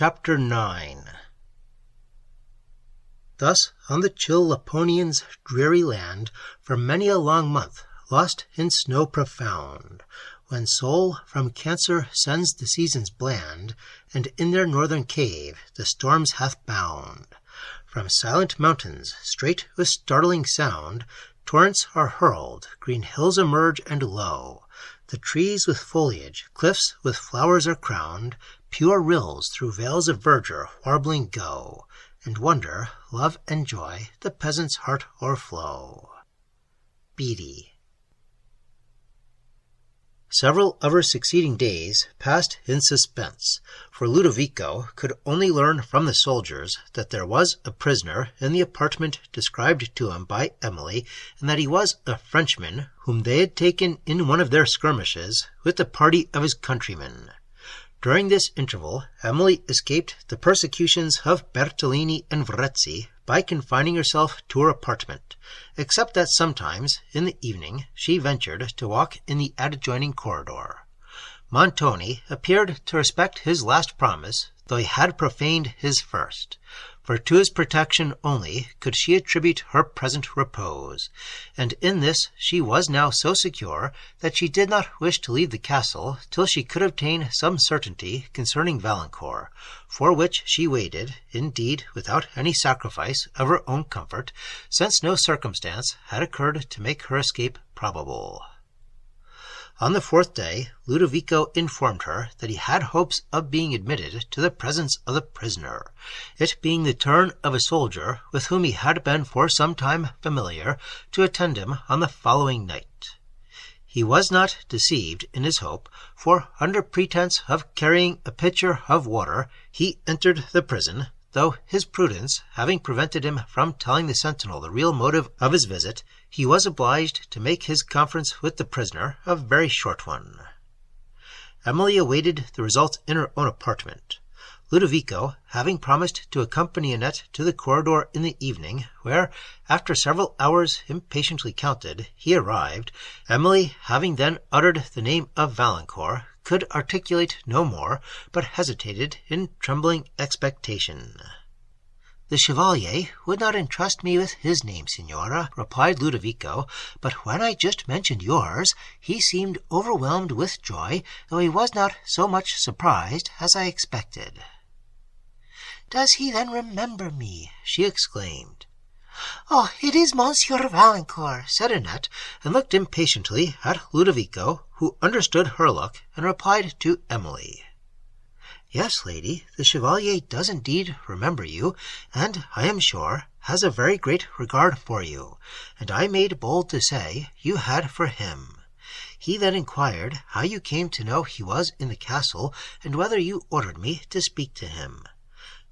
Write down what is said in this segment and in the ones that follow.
Chapter 9. Thus on the chill Lapponian's dreary land, for many a long month, lost in snow profound, when Sol from Cancer sends the seasons bland, and in their northern cave the storms hath bound. From silent mountains, straight with startling sound, torrents are hurl'd, green hills emerge, and lo, the trees with foliage, cliffs with flowers are crowned, pure rills through vales of verdure warbling go, and wonder, love, and joy the peasant's heart o'erflow. BEATTIE. Several of her succeeding days passed in suspense, for Ludovico could only learn from the soldiers that there was a prisoner in the apartment described to him by Emily, and that he was a Frenchman whom they had taken in one of their skirmishes with a party of his countrymen. During this interval, Emily escaped the persecutions of Bertolini and Vrezzi by confining herself to her apartment, except that sometimes, in the evening, she ventured to walk in the adjoining corridor. Montoni appeared to respect his last promise, though he had profaned his first, for to his protection only could she attribute her present repose, and in this she was now so secure that she did not wish to leave the castle till she could obtain some certainty concerning Valancourt, for which she waited, indeed without any sacrifice of her own comfort, since no circumstance had occurred to make her escape probable. On the fourth day, Ludovico informed her that he had hopes of being admitted to the presence of the prisoner, it being the turn of a soldier with whom he had been for some time familiar to attend him on the following night. He was not deceived in his hope, for under pretence of carrying a pitcher of water, he entered the prison, though his prudence having prevented him from telling the sentinel the real motive of his visit, he was obliged to make his conference with the prisoner a very short one. Emily awaited the result in her own apartment. Ludovico, having promised to accompany Annette to the corridor in the evening, where, after several hours impatiently counted, he arrived, Emily, having then uttered the name of Valancourt, could articulate no more, but hesitated in trembling expectation. "The Chevalier would not entrust me with his name, Signora," replied Ludovico, "but when I just mentioned yours, he seemed overwhelmed with joy, though he was not so much surprised as I expected." "Does he then remember me?" she exclaimed. "Oh, it is Monsieur Valancourt," said Annette, and looked impatiently at Ludovico, who understood her look, and replied to Emily, "Yes, lady, the Chevalier does indeed remember you, and, I am sure, has a very great regard for you, and I made bold to say you had for him. He then inquired how you came to know he was in the castle, and whether you ordered me to speak to him.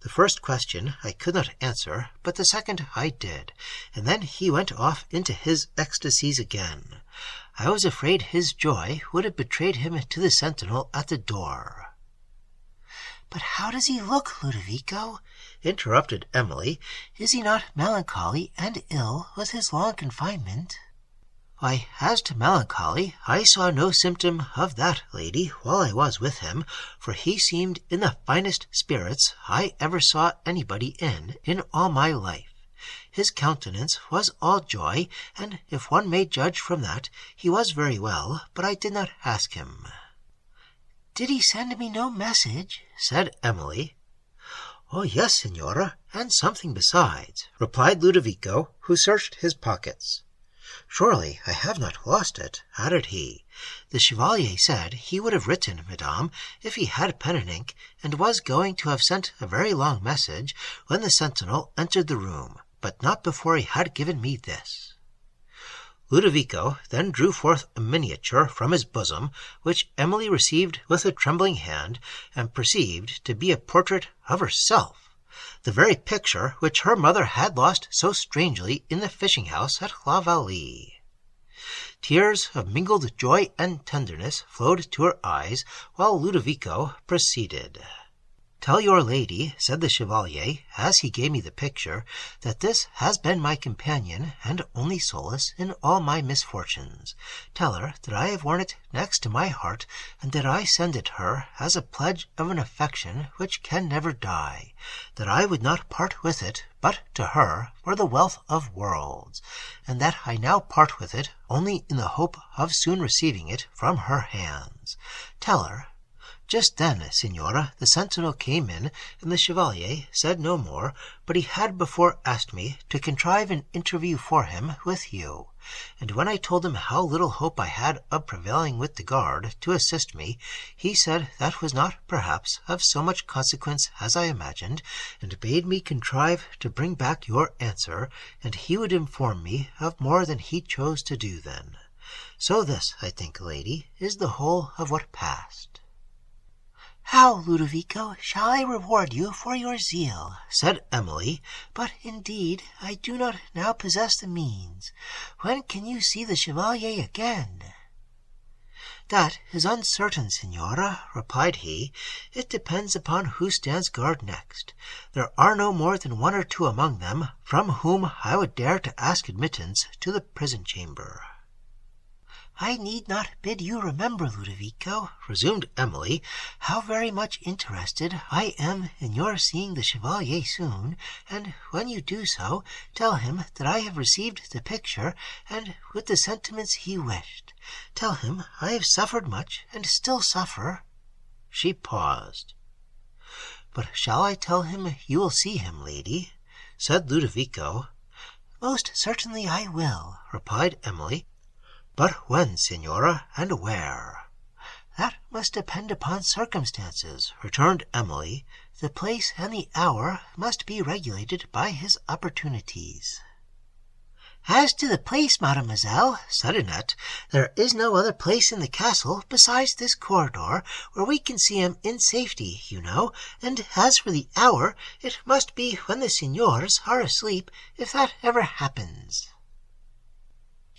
The first question I could not answer, but the second I did, and then he went off into his ecstasies again. I was afraid his joy would have betrayed him to the sentinel at the door." "But how does he look, Ludovico?" interrupted Emily. "Is he not melancholy and ill with his long confinement?" "Why, as to melancholy, I saw no symptom of that, lady, while I was with him, for he seemed in the finest spirits I ever saw anybody in all my life. His countenance was all joy, and if one may judge from that, he was very well, but I did not ask him." "Did he send me no message?" said Emily. "Oh, yes, Signora, and something besides," replied Ludovico, who searched his pockets. "Surely I have not lost it," added he. "The Chevalier said he would have written, Madame, if he had pen and ink, and was going to have sent a very long message when the sentinel entered the room, but not before he had given me this." Ludovico then drew forth a miniature from his bosom, which Emily received with a trembling hand, and perceived to be a portrait of herself, the very picture which her mother had lost so strangely in the fishing-house at La Vallée. Tears of mingled joy and tenderness flowed to her eyes, while Ludovico proceeded. Tell your lady, said the Chevalier, as he gave me the picture, that this has been my companion and only solace in all my misfortunes. Tell her that I have worn it next to my heart, and that I send it her as a pledge of an affection which can never die, that I would not part with it but to her for the wealth of worlds, and that I now part with it only in the hope of soon receiving it from her hands. Tell her. Just then, Signora, the sentinel came in, and the Chevalier said no more, but he had before asked me to contrive an interview for him with you. And when I told him how little hope I had of prevailing with the guard to assist me, he said that was not, perhaps, of so much consequence as I imagined, and bade me contrive to bring back your answer, and he would inform me of more than he chose to do then. So this, I think, lady, is the whole of what passed. How, Ludovico, shall I reward you for your zeal? Said Emily, but indeed I do not now possess the means. When can you see the Chevalier again? That is uncertain, Signora, replied he. It depends upon who stands guard next. There are no more than one or two among them from whom I would dare to ask admittance to the prison chamber. I need not bid you remember, Ludovico, resumed Emily, how very much interested I am in your seeing the Chevalier soon, and when you do so, tell him that I have received the picture, and with the sentiments he wished. Tell him I have suffered much, and still suffer. She paused. But shall I tell him you will see him, lady? Said Ludovico. Most certainly I will, replied Emily. But when, Signora, and where? That must depend upon circumstances, returned Emily. The place and the hour must be regulated by his opportunities. As to the place, mademoiselle, said Annette, there is no other place in the castle besides this corridor, where we can see him in safety, you know, and as for the hour, it must be when the signors are asleep, if that ever happens.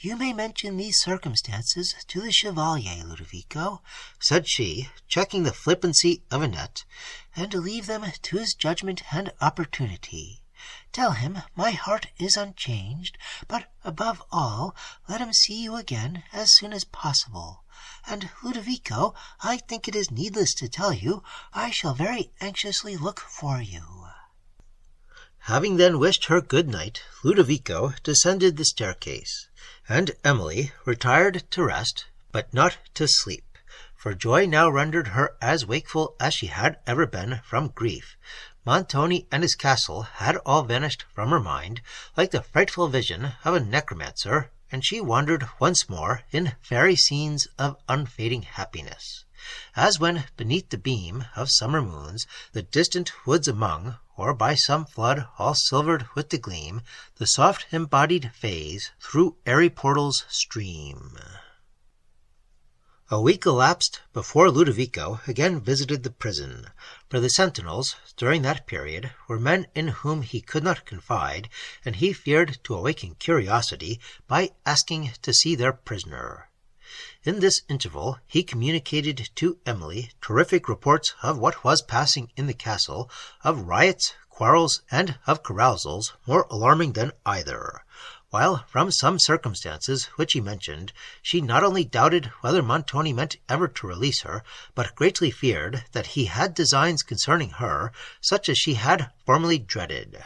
You may mention these circumstances to the Chevalier, Ludovico, said she, checking the flippancy of Annette, and leave them to his judgment and opportunity. Tell him my heart is unchanged, but above all, let him see you again as soon as possible. And, Ludovico, I think it is needless to tell you, I shall very anxiously look for you. Having then wished her good night, Ludovico descended the staircase, and Emily retired to rest, but not to sleep, for joy now rendered her as wakeful as she had ever been from grief. Montoni and his castle had all vanished from her mind, like the frightful vision of a necromancer, and she wandered once more in fairy scenes of unfading happiness, as when beneath the beam of summer moons, the distant woods among, or by some flood all silvered with the gleam, the soft embodied Fays through airy portals stream. A week elapsed before Ludovico again visited the prison, for the sentinels, during that period, were men in whom he could not confide, and he feared to awaken curiosity by asking to see their prisoner. In this interval he communicated to Emily terrific reports of what was passing in the castle, of riots, quarrels, and of carousals more alarming than either, while from some circumstances which he mentioned, she not only doubted whether Montoni meant ever to release her, but greatly feared that he had designs concerning her, such as she had formerly dreaded.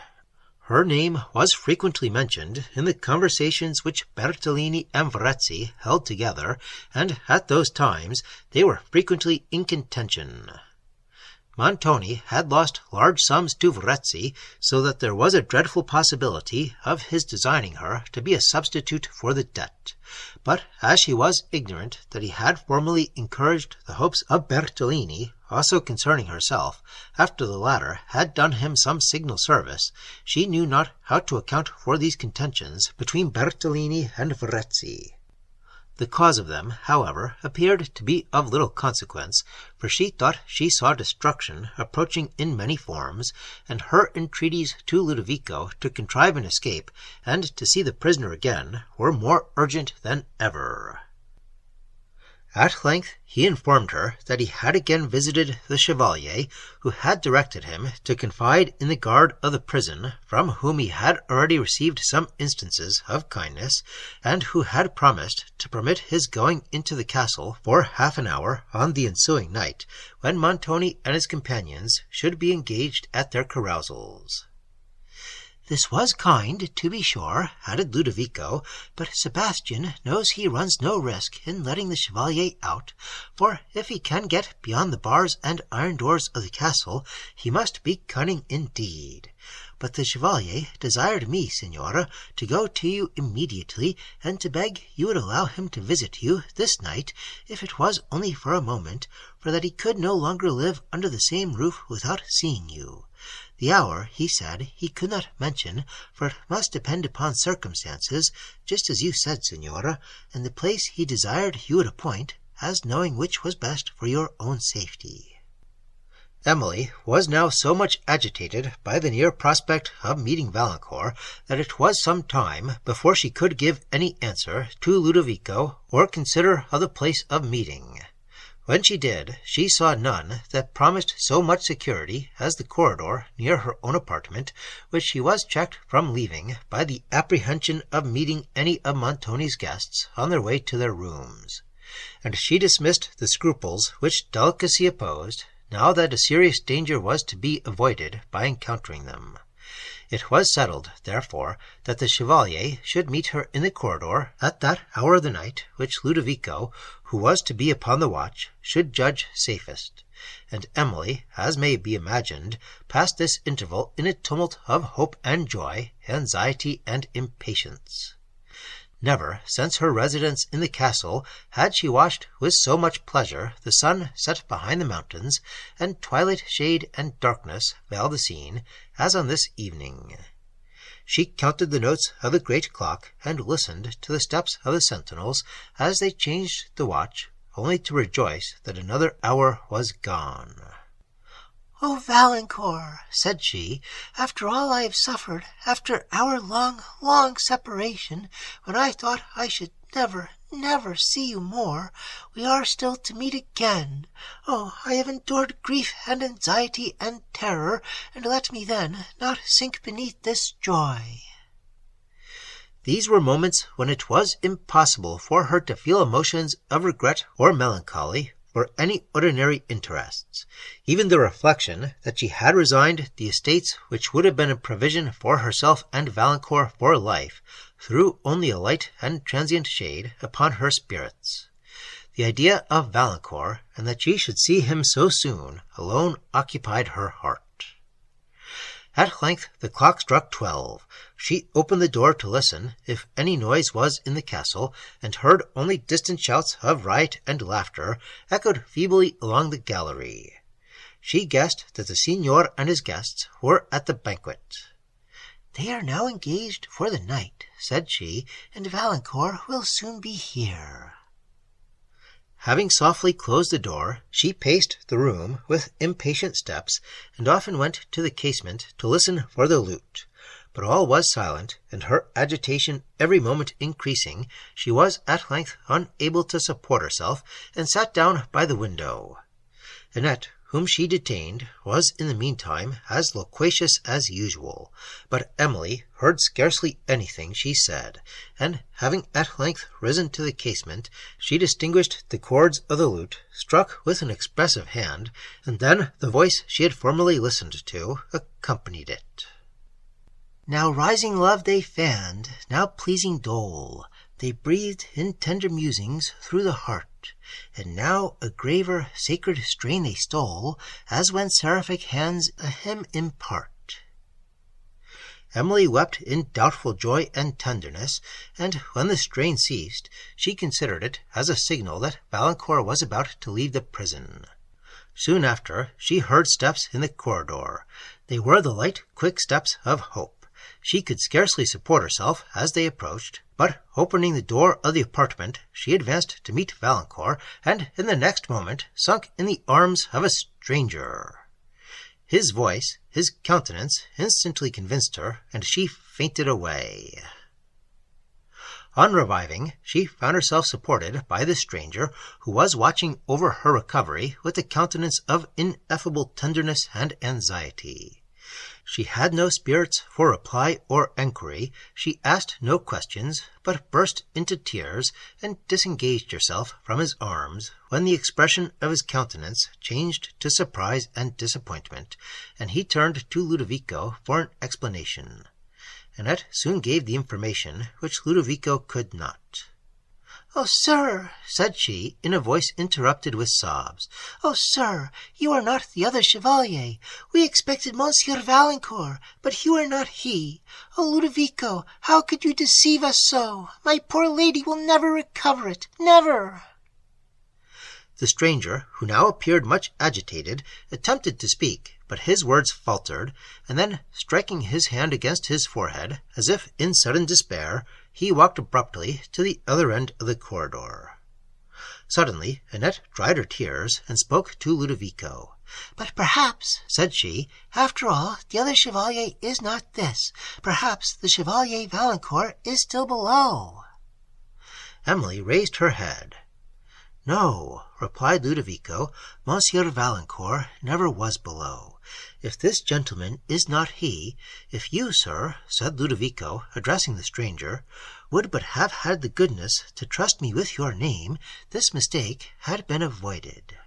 Her name was frequently mentioned in the conversations which Bertolini and Verezzi held together, and at those times they were frequently in contention. Montoni had lost large sums to Verezzi, so that there was a dreadful possibility of his designing her to be a substitute for the debt. But as she was ignorant that he had formerly encouraged the hopes of Bertolini, also concerning herself, after the latter had done him some signal service, she knew not how to account for these contentions between Bertolini and Verezzi. The cause of them, however, appeared to be of little consequence, for she thought she saw destruction approaching in many forms, and her entreaties to Ludovico to contrive an escape and to see the prisoner again were more urgent than ever. At length he informed her that he had again visited the Chevalier, who had directed him to confide in the guard of the prison, from whom he had already received some instances of kindness, and who had promised to permit his going into the castle for half an hour on the ensuing night, when Montoni and his companions should be engaged at their carousals. "This was kind, to be sure," added Ludovico, "but Sebastian knows he runs no risk in letting the Chevalier out, for if he can get beyond the bars and iron doors of the castle, he must be cunning indeed. But the Chevalier desired me, Signora, to go to you immediately, and to beg you would allow him to visit you this night, if it was only for a moment, for that he could no longer live under the same roof without seeing you. The hour, he said, he could not mention, for it must depend upon circumstances, just as you said, Signora, and the place he desired you would appoint, as knowing which was best for your own safety." Emily was now so much agitated by the near prospect of meeting Valancourt that it was some time before she could give any answer to Ludovico or consider of the place of meeting. When she did, she saw none that promised so much security as the corridor near her own apartment, which she was checked from leaving by the apprehension of meeting any of Montoni's guests on their way to their rooms, and she dismissed the scruples which delicacy opposed, now that a serious danger was to be avoided by encountering them. It was settled, therefore, that the Chevalier should meet her in the corridor at that hour of the night which Ludovico, who was to be upon the watch, should judge safest, and Emily, as may be imagined, passed this interval in a tumult of hope and joy, anxiety and impatience. Never, since her residence in the castle, had she watched with so much pleasure the sun set behind the mountains, and twilight shade and darkness veil the scene, as on this evening. She counted the notes of the great clock, and listened to the steps of the sentinels as they changed the watch, only to rejoice that another hour was gone. "Oh, Valancourt," said she, "after all I have suffered, after our long separation, when I thought I should never see you more, we are still to meet again. Oh, I have endured grief and anxiety and terror, and let me then not sink beneath this joy." These were moments when it was impossible for her to feel emotions of regret or melancholy for any ordinary interests. Even the reflection that she had resigned the estates which would have been a provision for herself and Valancourt for life threw only a light and transient shade upon her spirits. The idea of Valancourt, and that she should see him so soon, alone occupied her heart. At length the clock struck 12. She opened the door to listen if any noise was in the castle, and heard only distant shouts of riot and laughter echoed feebly along the gallery. She guessed that the Signor and his guests were at the banquet. "They are now engaged for the night," said she, "and Valancourt will soon be here." Having softly closed the door, she paced the room with impatient steps, and often went to the casement to listen for the lute. But all was silent, and her agitation every moment increasing, she was at length unable to support herself, and sat down by the window. Annette, whom she detained, was in the meantime as loquacious as usual, but Emily heard scarcely anything she said, and having at length risen to the casement, she distinguished the chords of the lute struck with an expressive hand, and then the voice she had formerly listened to accompanied it. "Now rising love they fanned, now pleasing dole, they breathed in tender musings through the heart, and now a graver, sacred strain they stole, as when seraphic hands a hymn impart." Emily wept in doubtful joy and tenderness, and when the strain ceased, she considered it as a signal that Valancourt was about to leave the prison. Soon after, she heard steps in the corridor. They were the light, quick steps of hope. She could scarcely support herself as they approached, but opening the door of the apartment, she advanced to meet Valancourt, and in the next moment sunk in the arms of a stranger. His voice, his countenance, instantly convinced her, and she fainted away. On reviving, she found herself supported by the stranger, who was watching over her recovery with a countenance of ineffable tenderness and anxiety. She had no spirits for reply or enquiry. She asked no questions, but burst into tears, and disengaged herself from his arms, when the expression of his countenance changed to surprise and disappointment, and he turned to Ludovico for an explanation. Annette soon gave the information which Ludovico could not. "Oh, sir," said she, in a voice interrupted with sobs, "oh, sir, you are not the other chevalier. We expected Monsieur Valancourt, but you are not he. Oh, Ludovico, how could you deceive us so? My poor lady will never recover it, never." The stranger, who now appeared much agitated, attempted to speak, but his words faltered, and then, striking his hand against his forehead, as if in sudden despair, he walked abruptly to the other end of the corridor. Suddenly Annette dried her tears and spoke to Ludovico. "But perhaps," said she, "after all, the other chevalier is not this. Perhaps the Chevalier Valancourt is still below." Emily raised her head. "No," replied Ludovico, "Monsieur Valancourt never was below. If this gentleman is not he, if you, sir," said Ludovico, addressing the stranger, "would but have had the goodness to trust me with your name, this mistake had been avoided."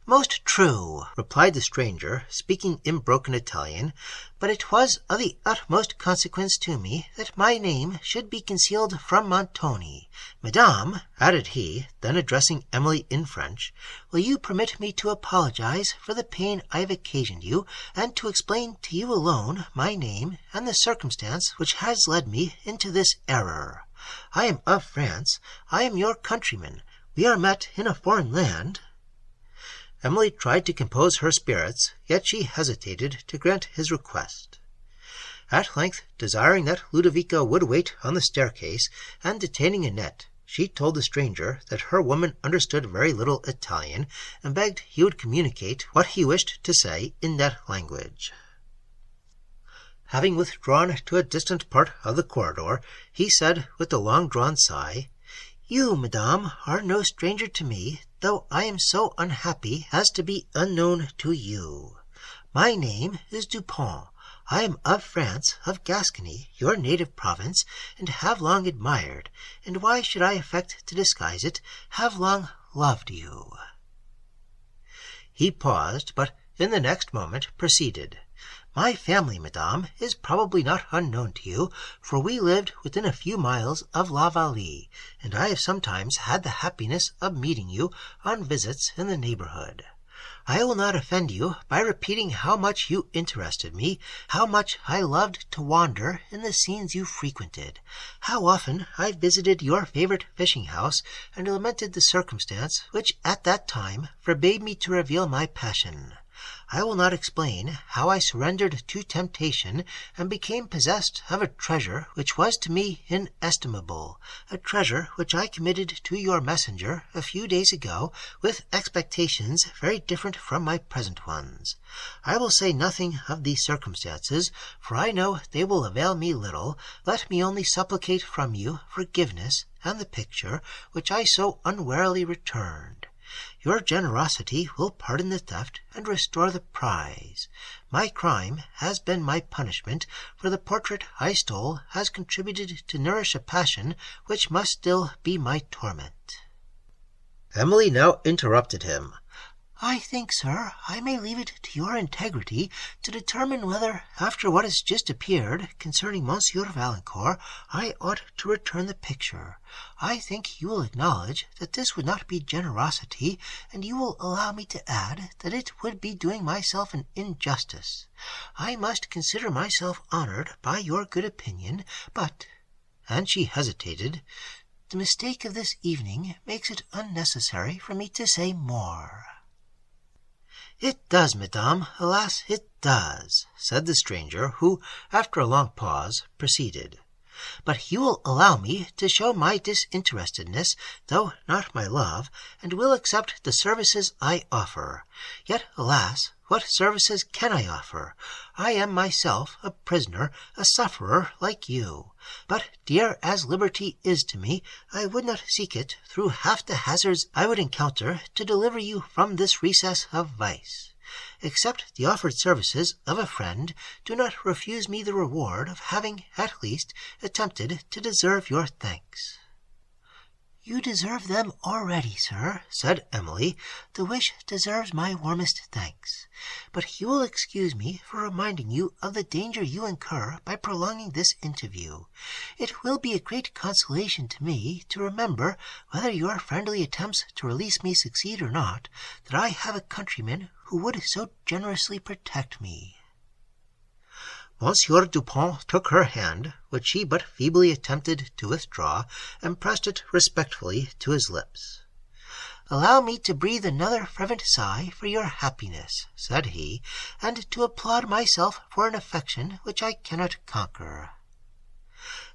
"Most true," replied the stranger, speaking in broken Italian, "but it was of the utmost consequence to me that my name should be concealed from Montoni. Madame," added he, then addressing Emily in French, "will you permit me to apologize for the pain I have occasioned you, and to explain to you alone my name and the circumstance which has led me into this error? I am of France. I am your countryman. We are met in a foreign land." Emily tried to compose her spirits, yet she hesitated to grant his request. At length, desiring that Ludovico would wait on the staircase, and detaining Annette, she told the stranger that her woman understood very little Italian, and begged he would communicate what he wished to say in that language. Having withdrawn to a distant part of the corridor, he said with a long-drawn sigh, "You, madame, are no stranger to me, though I am so unhappy as to be unknown to you. My name is Dupont. I am of France, of Gascony, your native province, and have long admired, and why should I affect to disguise it, have long loved you." He paused, but in the next moment proceeded. "My family, madame, is probably not unknown to you, for we lived within a few miles of La Vallée, and I have sometimes had the happiness of meeting you on visits in the neighborhood. I will not offend you by repeating how much you interested me, how much I loved to wander in the scenes you frequented, how often I visited your favorite fishing-house, and lamented the circumstance which at that time forbade me to reveal my passion. I will not explain how I surrendered to temptation and became possessed of a treasure which was to me inestimable, a treasure which I committed to your messenger a few days ago with expectations very different from my present ones. I will say nothing of these circumstances, for I know they will avail me little. Let me only supplicate from you forgiveness and the picture which I so unwarily returned. Your generosity will pardon the theft and restore the prize. My crime has been my punishment, for the portrait I stole has contributed to nourish a passion which must still be my torment." Emily now interrupted him. "I think, sir, I may leave it to your integrity to determine whether, after what has just appeared concerning Monsieur Valancourt, I ought to return the picture. I think you will acknowledge that this would not be generosity, and you will allow me to add that it would be doing myself an injustice. I must consider myself honored by your good opinion, but—" and she hesitated, "the mistake of this evening makes it unnecessary for me to say more." "It does, madame, alas, it does," said the stranger, who, after a long pause, proceeded. but you will allow me to show my disinterestedness, though not my love, and will accept the services I offer. Yet, alas, what services can I offer? I am myself a prisoner, a sufferer like you. But, dear as liberty is to me, I would not seek it through half the hazards I would encounter to deliver you from this recess of vice. Accept the offered services of a friend. Do not refuse me the reward of having, at least, attempted to deserve your thanks." "You deserve them already, sir," said Emily. "The wish deserves my warmest thanks. But you will excuse me for reminding you of the danger you incur by prolonging this interview. It will be a great consolation to me to remember, whether your friendly attempts to release me succeed or not, that I have a countryman who would so generously protect me." Monsieur Dupont took her hand, which she but feebly attempted to withdraw, and pressed it respectfully to his lips. "Allow me to breathe another fervent sigh for your happiness," said he, "and to applaud myself for an affection which I cannot conquer."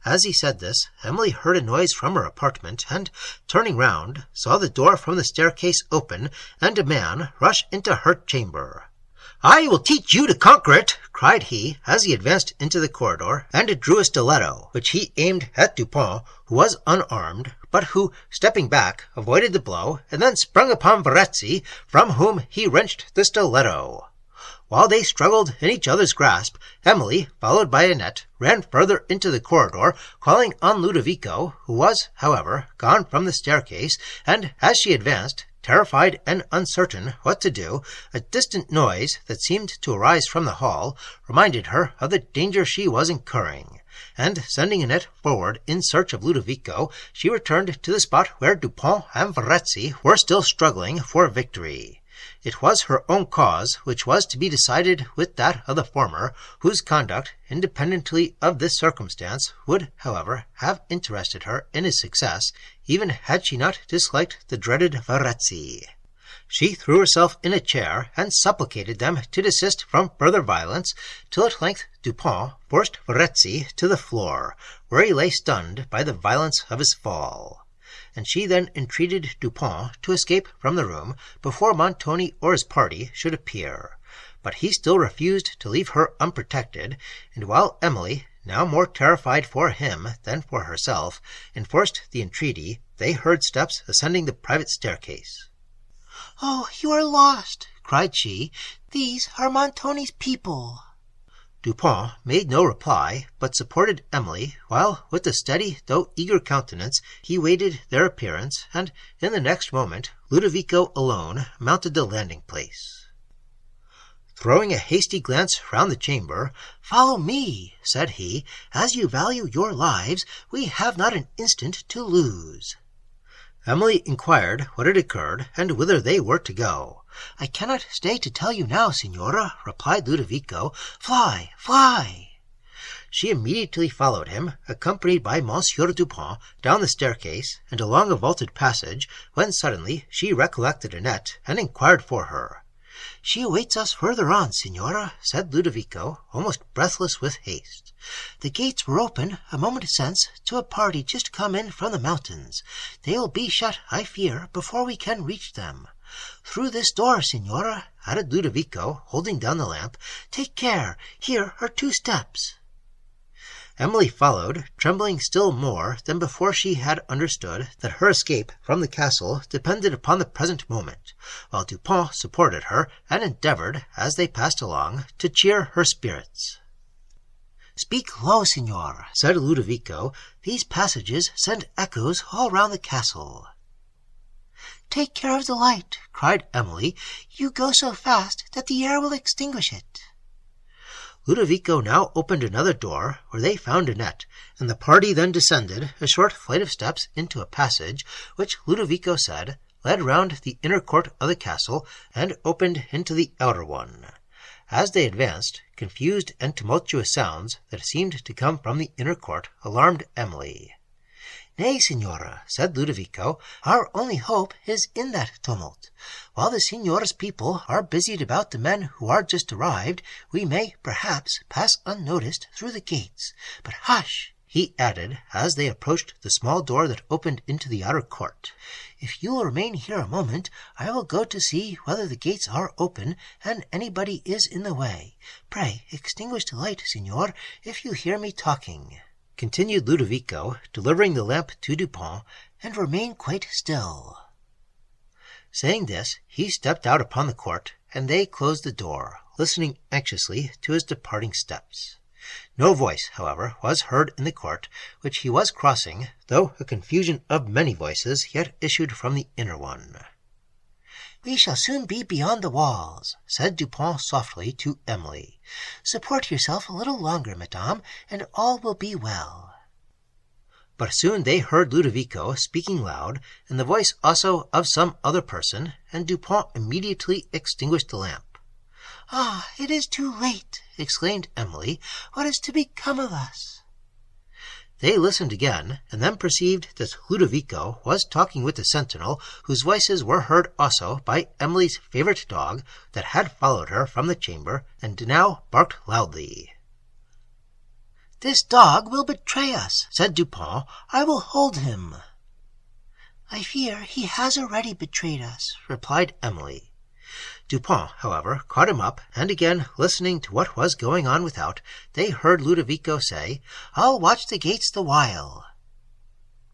As he said this, Emily heard a noise from her apartment, and, turning round, saw the door from the staircase open, and a man rush into her chamber. "I will teach you to conquer it," cried he, as he advanced into the corridor, and drew a stiletto, which he aimed at Dupont, who was unarmed, but who, stepping back, avoided the blow, and then sprung upon Verezzi, from whom he wrenched the stiletto. While they struggled in each other's grasp, Emily, followed by Annette, ran further into the corridor, calling on Ludovico, who was, however, gone from the staircase, and as she advanced, terrified and uncertain what to do, a distant noise that seemed to arise from the hall reminded her of the danger she was incurring, and sending Annette forward in search of Ludovico, she returned to the spot where Dupont and Verezzi were still struggling for victory. It was her own cause which was to be decided with that of the former, whose conduct, independently of this circumstance, would, however, have interested her in his success, even had she not disliked the dreaded Verezzi. She threw herself in a chair, and supplicated them to desist from further violence, till at length Dupont forced Verezzi to the floor, where he lay stunned by the violence of his fall. And she then entreated Dupont to escape from the room before Montoni or his party should appear. But he still refused to leave her unprotected, and while Emily, now more terrified for him than for herself, enforced the entreaty, they heard steps ascending the private staircase. "Oh, you are lost!" cried she. "These are Montoni's people." Dupont made no reply, but supported Emily, while, with a steady though eager countenance, he waited their appearance, and in the next moment Ludovico alone mounted the landing-place. Throwing a hasty glance round the chamber, "Follow me," said he. "As you value your lives, we have not an instant to lose." Emily inquired what had occurred, and whither they were to go. "I cannot stay to tell you now, signora," replied Ludovico. "Fly, fly!" She immediately followed him, accompanied by Monsieur Dupont, down the staircase, and along a vaulted passage, when suddenly she recollected Annette, and inquired for her. "She awaits us further on, signora," said Ludovico, almost breathless with haste. "The gates were open a moment since to a party just come in from the mountains. They will be shut, I fear, before we can reach them. Through this door, signora," added Ludovico, holding down the lamp. "Take care, here are 2 steps." Emily followed, trembling still more than before. She had understood that her escape from the castle depended upon the present moment, while Dupont supported her, and endeavored, as they passed along, to cheer her spirits. "Speak low, signor," said Ludovico. "These passages send echoes all round the castle." "Take care of the light," cried Emily. "You go so fast that the air will extinguish it." Ludovico now opened another door, where they found Annette, and the party then descended a short flight of steps into a passage, which Ludovico said led round the inner court of the castle, and opened into the outer one. As they advanced, confused and tumultuous sounds that seemed to come from the inner court alarmed Emily. "Nay, signora," said Ludovico, "our only hope is in that tumult. While the signora's people are busied about the men who are just arrived, we may, perhaps, pass unnoticed through the gates. But hush! he added, as they approached the small door that opened into the outer court. "If you will remain here a moment, I will go to see whether the gates are open and anybody is in the way. Pray extinguish the light, signor, if you hear me talking," continued Ludovico, delivering the lamp to Dupin, "and remain quite still." Saying this, he stepped out upon the court, and they closed the door, listening anxiously to his departing steps. No voice, however, was heard in the court, which he was crossing, though a confusion of many voices yet issued from the inner one. "We shall soon be beyond the walls," said Dupin softly to Emily. "Support yourself a little longer, madame, and all will be well." But soon they heard Ludovico speaking loud, and the voice also of some other person, and Dupin immediately extinguished the lamp. "Ah, it is too late!" exclaimed Emily. "What is to become of us?" They listened again, and then perceived that Ludovico was talking with the sentinel, whose voices were heard also by Emily's favourite dog, that had followed her from the chamber, and now barked loudly. "This dog will betray us," said Dupin. "I will hold him." "I fear he has already betrayed us," replied Emily. Dupin, however, caught him up, and again listening to what was going on without, they heard Ludovico say, "I'll watch the gates the while."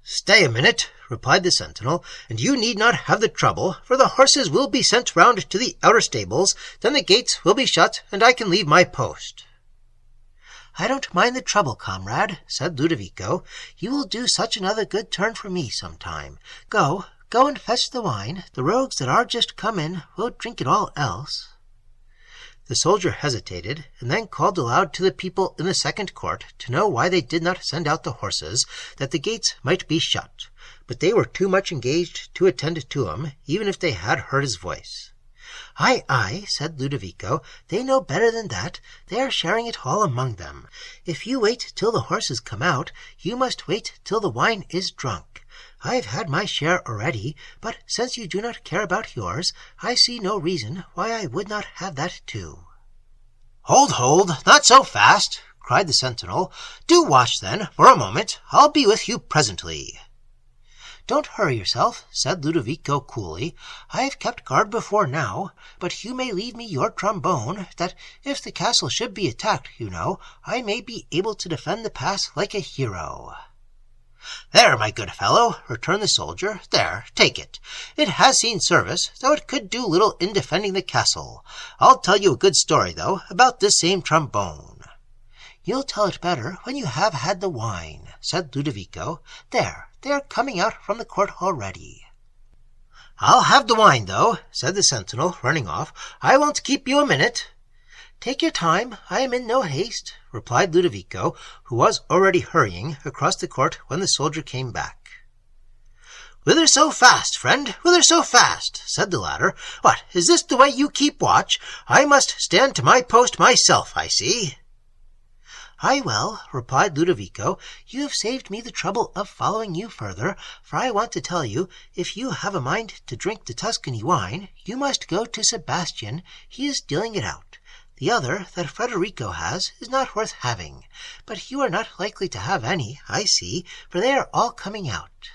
"Stay a minute," replied the sentinel, "and you need not have the trouble, for the horses will be sent round to the outer stables, then the gates will be shut, and I can leave my post." "I don't mind the trouble, comrade," said Ludovico. "You will do such another good turn for me some time. Go and fetch the wine. The rogues that are just come in will drink it all else." The soldier hesitated, and then called aloud to the people in the second court to know why they did not send out the horses, that the gates might be shut, but they were too much engaged to attend to him, even if they had heard his voice. "Aye, aye," said Ludovico, "they know better than that. They are sharing it all among them. If you wait till the horses come out, you must wait till the wine is drunk. I've had my share already, but since you do not care about yours, I see no reason why I would not have that too." Hold, not so fast," cried the sentinel. "Do watch, then, for a moment. I'll be with you presently." "Don't hurry yourself," said Ludovico coolly. "I've kept guard before now, but you may leave me your trombone, that if the castle should be attacked, you know, I may be able to defend the pass like a hero." "There, my good fellow," returned the soldier. "There, take it. It has seen service, though it could do little in defending the castle. I'll tell you a good story, though, about this same trombone." "You'll tell it better when you have had the wine," said Ludovico. "There, they are coming out from the court already." "I'll have the wine, though," said the sentinel, running off. "I won't keep you a minute." "Take your time. I am in no haste," replied Ludovico, who was already hurrying across the court when the soldier came back. "Whither so fast, friend? Whither so fast?" said the latter. "What, is this the way you keep watch? I must stand to my post myself, I see." "I will," replied Ludovico. "You have saved me the trouble of following you further, for I want to tell you, if you have a mind to drink the Tuscany wine, you must go to Sebastian. He is dealing it out. The other, that Federico has, is not worth having. But you are not likely to have any, I see, for they are all coming out."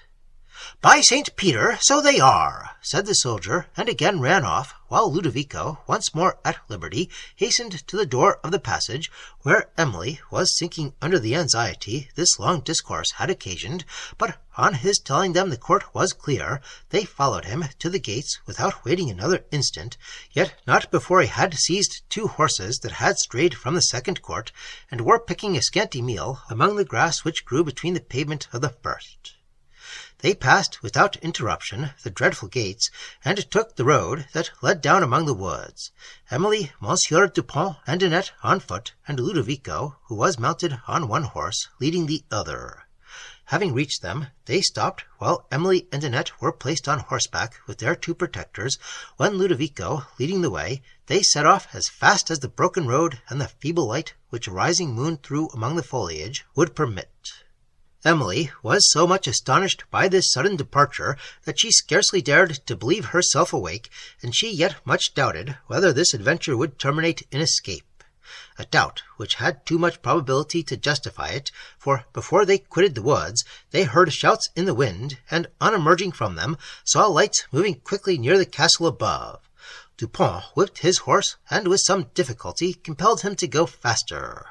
"By St. Peter, so they are," said the soldier, and again ran off, while Ludovico, once more at liberty, hastened to the door of the passage, where Emily was sinking under the anxiety this long discourse had occasioned, but on his telling them the court was clear, they followed him to the gates without waiting another instant, yet not before he had seized 2 horses that had strayed from the second court, and were picking a scanty meal among the grass which grew between the pavement of the first. They passed without interruption the dreadful gates, and took the road that led down among the woods, Emily, Monsieur Dupin, and Annette on foot, and Ludovico, who was mounted on one horse, leading the other. Having reached them, they stopped, while Emily and Annette were placed on horseback with their 2 protectors, when Ludovico, leading the way, they set off as fast as the broken road and the feeble light which a rising moon threw among the foliage would permit. Emily was so much astonished by this sudden departure that she scarcely dared to believe herself awake, and she yet much doubted whether this adventure would terminate in escape. a doubt which had too much probability to justify it, for before they quitted the woods they heard shouts in the wind, and on emerging from them saw lights moving quickly near the castle above. Dupont whipped his horse, and with some difficulty compelled him to go faster.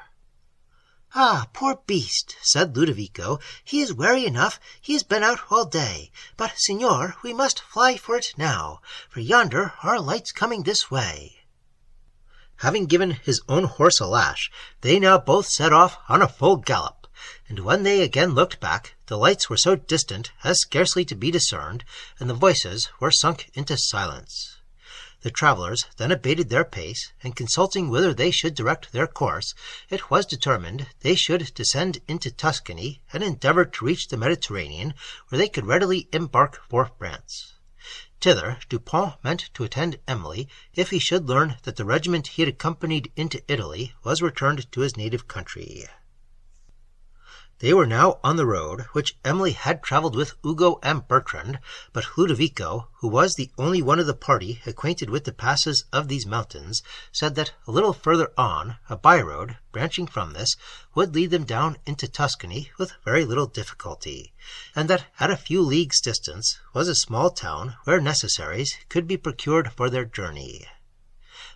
"Ah, poor beast," said Ludovico, "he is weary enough, he has been out all day. But, signor, we must fly for it now, for yonder are lights coming this way." Having given his own horse a lash, they now both set off on a full gallop, and when they again looked back, the lights were so distant as scarcely to be discerned, and the voices were sunk into silence. The travellers then abated their pace, and consulting whither they should direct their course, it was determined they should descend into Tuscany and endeavour to reach the Mediterranean, where they could readily embark for France. Thither Dupont meant to attend Emily, if he should learn that the regiment he had accompanied into Italy was returned to his native country. They were now on the road which Emily had travelled with Ugo and Bertrand, but Ludovico, who was the only one of the party acquainted with the passes of these mountains, said that a little further on, a by-road, branching from this, would lead them down into Tuscany with very little difficulty, and that at a few leagues' distance was a small town where necessaries could be procured for their journey.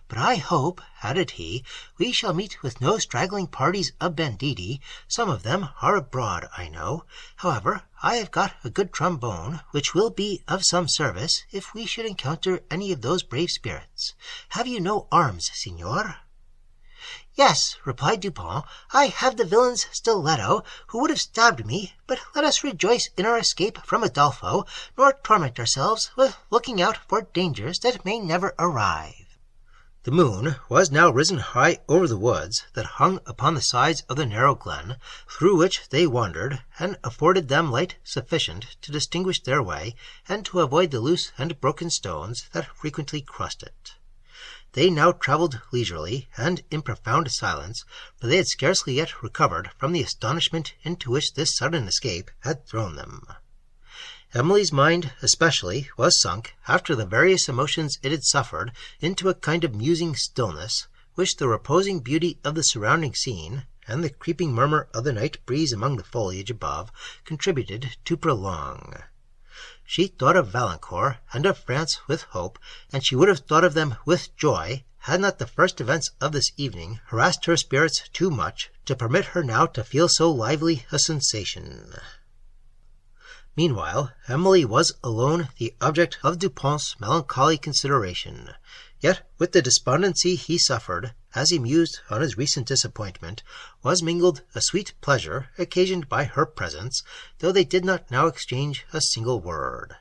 "But I hope," added he, "we shall meet with no straggling parties of banditti. Some of them are abroad, I know. However, I have got a good trombone, which will be of some service if we should encounter any of those brave spirits. Have you no arms, signor?" "Yes," replied Dupont, "I have the villain's stiletto, who would have stabbed me, but let us rejoice in our escape from Udolpho, nor torment ourselves with looking out for dangers that may never arrive." The moon was now risen high over the woods that hung upon the sides of the narrow glen, through which they wandered, and afforded them light sufficient to distinguish their way, and to avoid the loose and broken stones that frequently crossed it. They now travelled leisurely, and in profound silence, for they had scarcely yet recovered from the astonishment into which this sudden escape had thrown them. Emily's mind especially was sunk, after the various emotions it had suffered, into a kind of musing stillness, which the reposing beauty of the surrounding scene, and the creeping murmur of the night breeze among the foliage above, contributed to prolong. She thought of Valancourt and of France with hope, and she would have thought of them with joy, had not the first events of this evening harassed her spirits too much to permit her now to feel so lively a sensation. Meanwhile, Emily was alone the object of Dupont's melancholy consideration, yet with the despondency he suffered, as he mused on his recent disappointment, was mingled a sweet pleasure occasioned by her presence, though they did not now exchange a single word.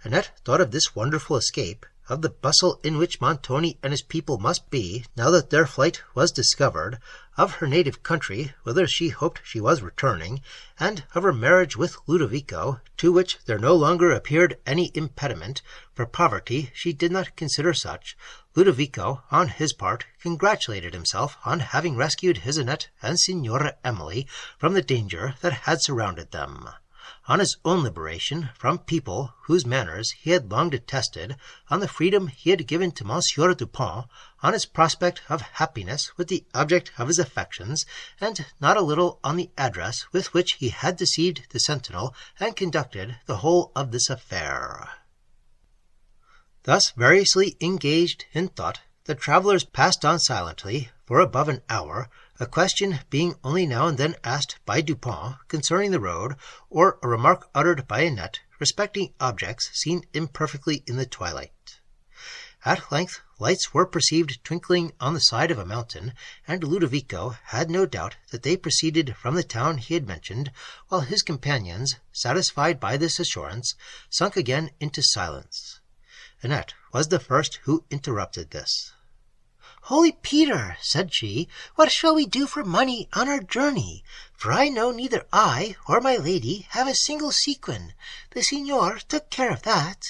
Annette thought of this wonderful escape, of the bustle in which Montoni and his people must be, now that their flight was discovered, of her native country, whither she hoped she was returning, and of her marriage with Ludovico, to which there no longer appeared any impediment, for poverty she did not consider such. Ludovico, on his part, congratulated himself on having rescued his Annette and Signora Emily from the danger that had surrounded them, on his own liberation from people whose manners he had long detested, on the freedom he had given to Monsieur Dupont, on his prospect of happiness with the object of his affections, and not a little on the address with which he had deceived the sentinel and conducted the whole of this affair. Thus variously engaged in thought, the travellers passed on silently for above an hour, a question being only now and then asked by Dupont concerning the road, or a remark uttered by Annette respecting objects seen imperfectly in the twilight. At length lights were perceived twinkling on the side of a mountain, and Ludovico had no doubt that they proceeded from the town he had mentioned, while his companions, satisfied by this assurance, sunk again into silence. Annette was the first who interrupted this. "Holy Peter," said she, "what shall we do for money on our journey? For I know neither I or my lady have a single sequin. The signor took care of that."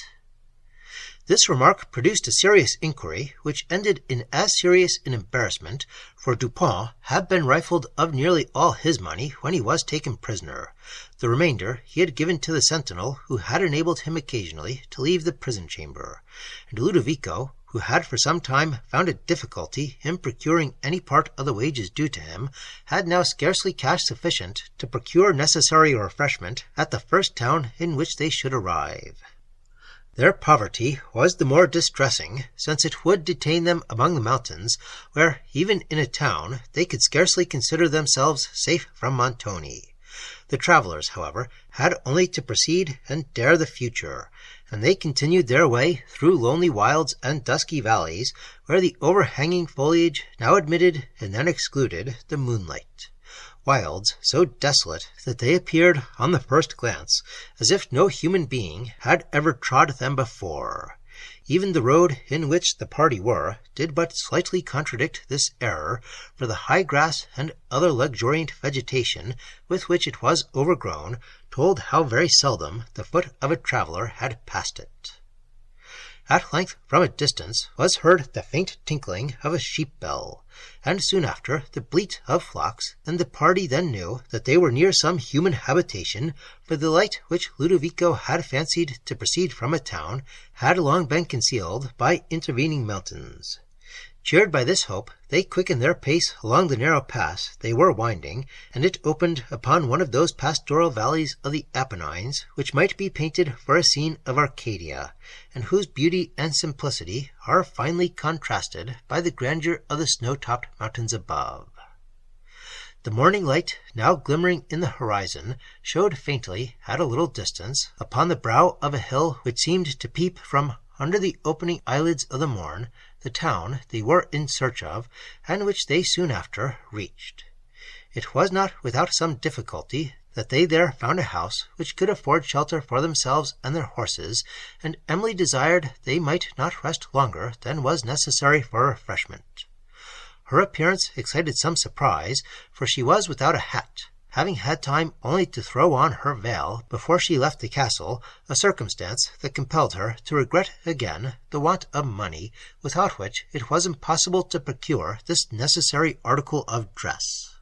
This remark produced a serious inquiry, which ended in as serious an embarrassment, for Dupont had been rifled of nearly all his money when he was taken prisoner. The remainder he had given to the sentinel, who had enabled him occasionally to leave the prison chamber, and Ludovico, who had for some time found a difficulty in procuring any part of the wages due to him, had now scarcely cash sufficient to procure necessary refreshment at the first town in which they should arrive. Their poverty was the more distressing, since it would detain them among the mountains, where, even in a town, they could scarcely consider themselves safe from Montoni. The travellers, however, had only to proceed and dare the future, and they continued their way through lonely wilds and dusky valleys, where the overhanging foliage now admitted and then excluded the moonlight. Wilds so desolate that they appeared, on the first glance, as if no human being had ever trod them before. Even the road in which the party were did but slightly contradict this error, for the high grass and other luxuriant vegetation with which it was overgrown told how very seldom the foot of a traveller had passed it. At length, from a distance, was heard the faint tinkling of a sheep bell, and soon after the bleat of flocks, and the party then knew that they were near some human habitation, for the light which Ludovico had fancied to proceed from a town had long been concealed by intervening mountains. Cheered by this hope, they quickened their pace along the narrow pass they were winding, and it opened upon one of those pastoral valleys of the Apennines which might be painted for a scene of Arcadia, and whose beauty and simplicity are finely contrasted by the grandeur of the snow-topped mountains above. The morning light, now glimmering in the horizon, showed faintly, at a little distance, upon the brow of a hill which seemed to peep from under the opening eyelids of the morn, the town they were in search of, and which they soon after reached. It was not without some difficulty that they there found a house which could afford shelter for themselves and their horses, and Emily desired they might not rest longer than was necessary for refreshment. Her appearance excited some surprise, for she was without a hat, having had time only to throw on her veil before she left the castle, a circumstance that compelled her to regret again the want of money, without which it was impossible to procure this necessary article of dress.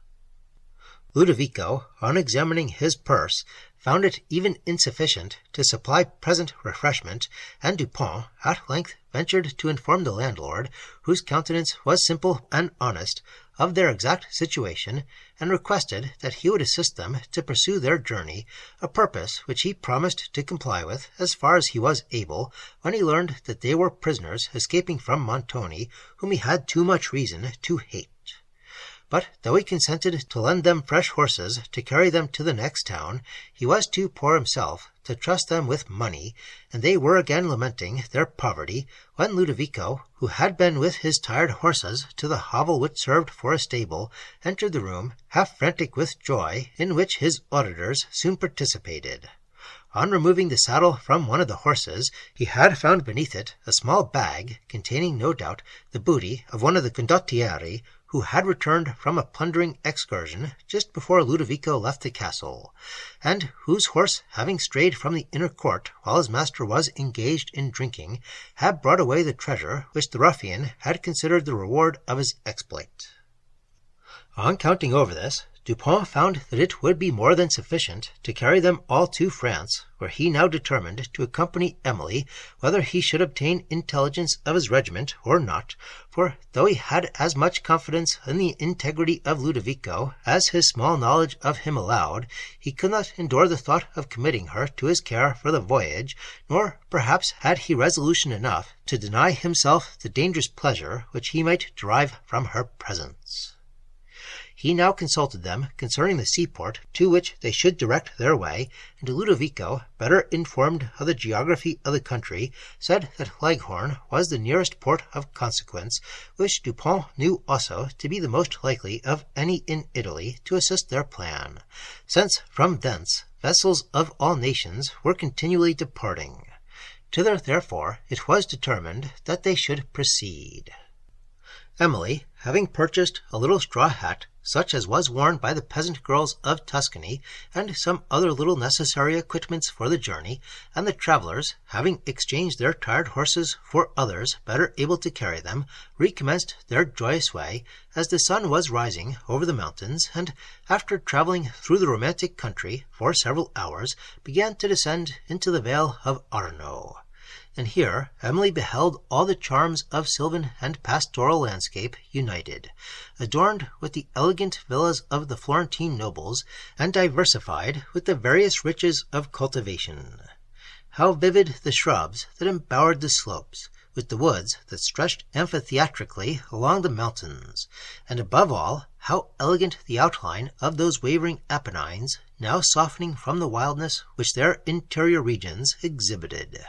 Ludovico, on examining his purse, found it even insufficient to supply present refreshment, and Dupont at length ventured to inform the landlord, whose countenance was simple and honest, of their exact situation, and requested that he would assist them to pursue their journey, a purpose which he promised to comply with as far as he was able, when he learned that they were prisoners escaping from Montoni, whom he had too much reason to hate. But though he consented to lend them fresh horses to carry them to the next town, he was too poor himself to trust them with money, and they were again lamenting their poverty, when Ludovico, who had been with his tired horses to the hovel which served for a stable, entered the room, half frantic with joy, in which his auditors soon participated. On removing the saddle from one of the horses, he had found beneath it a small bag, containing, no doubt, the booty of one of the condottieri, who had returned from a plundering excursion just before Ludovico left the castle, and whose horse, having strayed from the inner court while his master was engaged in drinking, had brought away the treasure which the ruffian had considered the reward of his exploit. On counting over this, Dupont found that it would be more than sufficient to carry them all to France, where he now determined to accompany Emily, whether he should obtain intelligence of his regiment or not, for though he had as much confidence in the integrity of Ludovico as his small knowledge of him allowed, he could not endure the thought of committing her to his care for the voyage, nor perhaps had he resolution enough to deny himself the dangerous pleasure which he might derive from her presence. He now consulted them concerning the seaport to which they should direct their way, and Ludovico, better informed of the geography of the country, said that Leghorn was the nearest port of consequence, which Dupont knew also to be the most likely of any in Italy to assist their plan, since from thence vessels of all nations were continually departing. Thither, therefore, it was determined that they should proceed. Emily, having purchased a little straw hat, such as was worn by the peasant girls of Tuscany, and some other little necessary equipments for the journey, and the travellers, having exchanged their tired horses for others better able to carry them, recommenced their joyous way, as the sun was rising over the mountains, and, after travelling through the romantic country for several hours, began to descend into the vale of Arno. and here Emily beheld all the charms of sylvan and pastoral landscape united, adorned with the elegant villas of the Florentine nobles, and diversified with the various riches of cultivation. How vivid the shrubs that embowered the slopes, with the woods that stretched amphitheatrically along the mountains, and above all, how elegant the outline of those wavering Apennines, now softening from the wildness which their interior regions exhibited.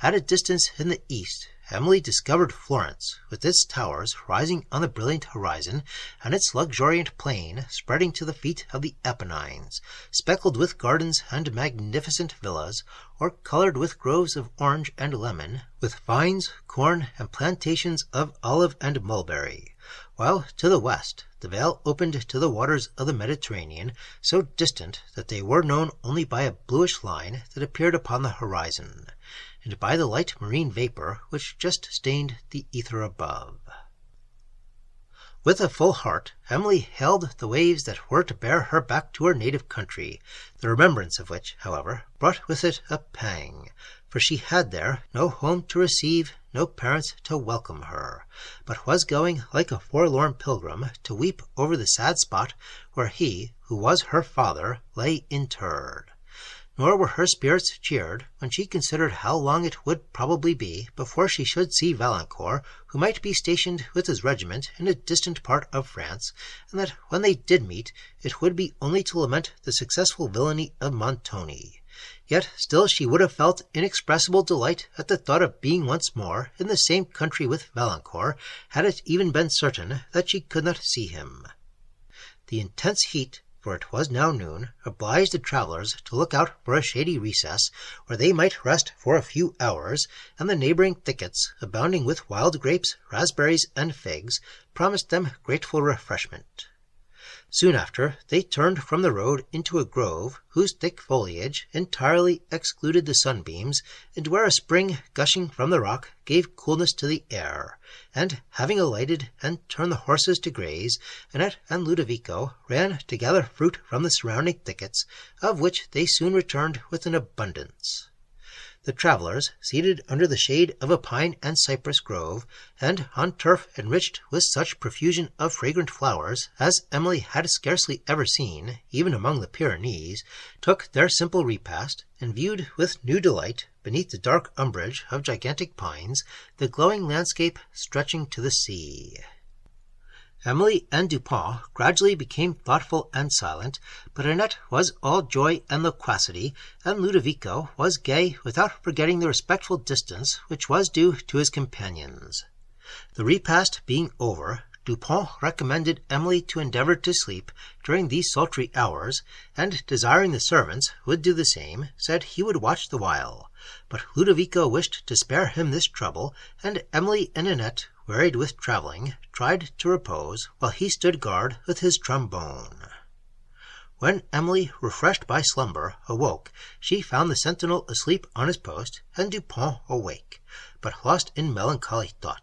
At a distance in the east, Emily discovered Florence, with its towers rising on the brilliant horizon, and its luxuriant plain spreading to the feet of the Apennines, speckled with gardens and magnificent villas, or colored with groves of orange and lemon, with vines, corn, and plantations of olive and mulberry, while to the west the vale opened to the waters of the Mediterranean, so distant that they were known only by a bluish line that appeared upon the horizon, and by the light marine vapor which just stained the ether above. With a full heart, Emily hailed the waves that were to bear her back to her native country, the remembrance of which, however, brought with it a pang, for she had there no home to receive, no parents to welcome her, but was going like a forlorn pilgrim to weep over the sad spot where he, who was her father, lay interred. Nor were her spirits cheered when she considered how long it would probably be before she should see Valancourt, who might be stationed with his regiment in a distant part of France, and that when they did meet, it would be only to lament the successful villainy of Montoni. Yet still she would have felt inexpressible delight at the thought of being once more in the same country with Valancourt, had it even been certain that she could not see him. The intense heat, for it was now noon, obliged the travellers to look out for a shady recess, where they might rest for a few hours, and the neighbouring thickets, abounding with wild grapes, raspberries, and figs, promised them grateful refreshment. Soon after, they turned from the road into a grove, whose thick foliage entirely excluded the sunbeams, and where a spring gushing from the rock gave coolness to the air, and, having alighted and turned the horses to graze, Annette and Ludovico ran to gather fruit from the surrounding thickets, of which they soon returned with an abundance. The travellers, seated under the shade of a pine and cypress grove, and on turf enriched with such profusion of fragrant flowers as Emily had scarcely ever seen, even among the Pyrenees, took their simple repast, and viewed with new delight, beneath the dark umbrage of gigantic pines, the glowing landscape stretching to the sea. Emily and Dupin gradually became thoughtful and silent, but Annette was all joy and loquacity, and Ludovico was gay without forgetting the respectful distance which was due to his companions. The repast being over, Dupin recommended Emily to endeavour to sleep during these sultry hours, and desiring the servants would do the same, said he would watch the while. But Ludovico wished to spare him this trouble, and Emily and Annette, wearied with travelling, tried to repose, while he stood guard with his trombone. When Emily, refreshed by slumber, awoke, she found the sentinel asleep on his post, and Dupin awake, but lost in melancholy thought.